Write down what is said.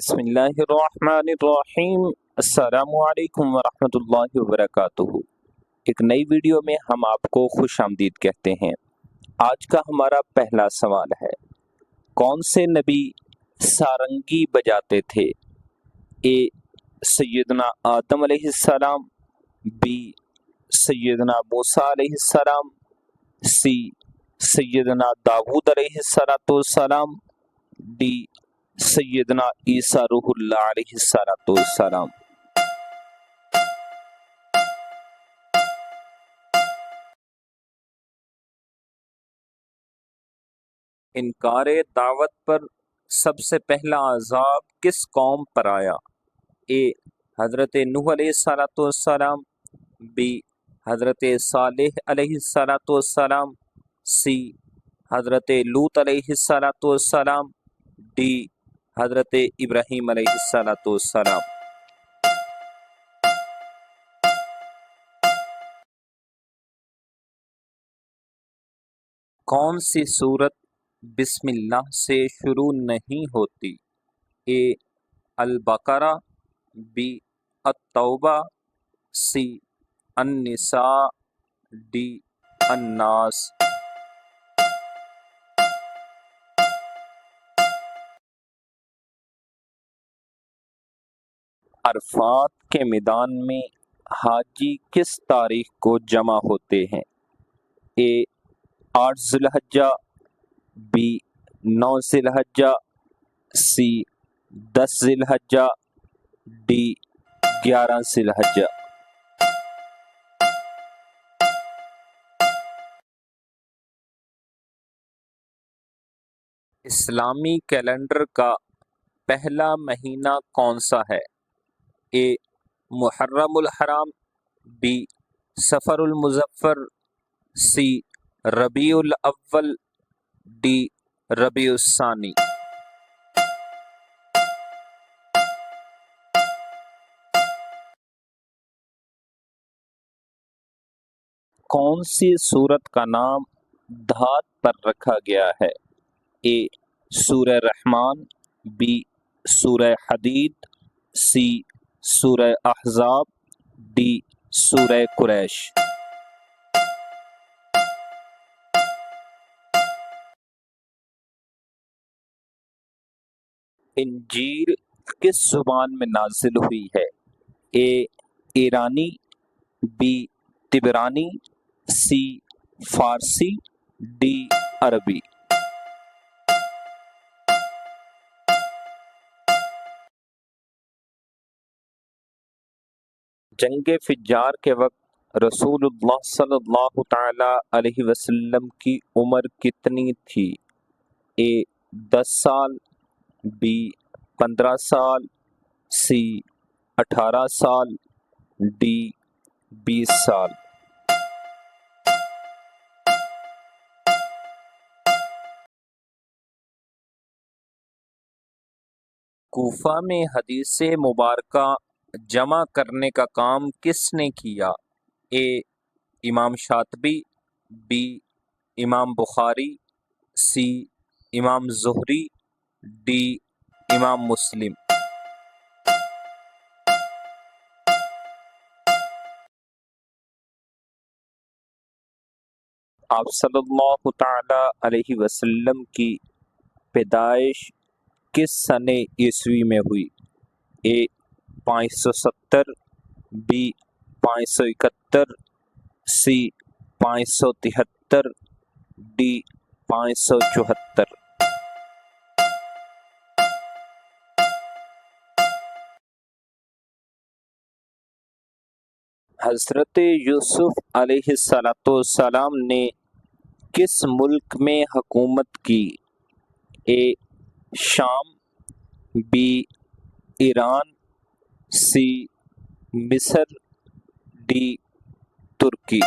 بسم اللہ الرحمن الرحیم۔ السلام علیکم ورحمۃ اللہ وبرکاتہ۔ ایک نئی ویڈیو میں ہم آپ کو خوش آمدید کہتے ہیں۔ آج کا ہمارا پہلا سوال ہے، کون سے نبی سارنگی بجاتے تھے؟ اے سیدنا آدم علیہ السلام، بی سیدنا موسیٰ علیہ السلام، سی سیدنا داؤد علیہ السلام، ڈی سیدنا عیسیٰ روح اللہ علیہ السلام۔ انکار دعوت پر سب سے پہلا عذاب کس قوم پر آیا؟ اے حضرت نوح علیہ السلام، بی حضرت صالح علیہ السلام، سی حضرت لوط علیہ السلام، ڈی حضرت ابراہیم علیہ السلام۔ کون سی سورت بسم اللہ سے شروع نہیں ہوتی؟ اے البقرہ، بی التوبہ، سی النساء، ڈی الناس۔ عرفات کے میدان میں حاجی کس تاریخ کو جمع ہوتے ہیں؟ اے 8 ذی الحجہ، بی 9 ذی الحجہ، سی 10 ذی الحجہ، ڈی 11 ذی الحجہ۔ اسلامی کیلنڈر کا پہلا مہینہ کون سا ہے؟ اے محرم الحرام، بی صفر المظفر، سی ربیع الاول، ڈی ربیع الثانی۔ کون سی سورت کا نام دھات پر رکھا گیا ہے؟ اے سورہ رحمان، بی سورہ حدید، سی سورہ احزاب، ڈی سورہ قریش۔ انجیل کس زبان میں نازل ہوئی ہے؟ اے ایرانی، be Tabarani, C Farsi, D عربی۔ جنگ فجار کے وقت رسول اللہ صلی اللہ تعالی علیہ وسلم کی عمر کتنی تھی؟ اے 10 سال، بی 15 سال، سی 18 سال، ڈی 20 سال۔ کوفہ میں حدیث مبارکہ جمع کرنے کا کام کس نے کیا؟ اے امام شاطبی، بی امام بخاری، سی امام زہری، ڈی امام مسلم۔ آپ صلی اللہ تعالی علیہ وسلم کی پیدائش کس سن عیسوی میں ہوئی؟ اے 570، بی 571، سی 573، ڈی 574۔ حضرت یوسف علیہ السلام نے کس ملک میں حکومت کی؟ اے شام، بی ایران، سی مصر، ڈی ترکی۔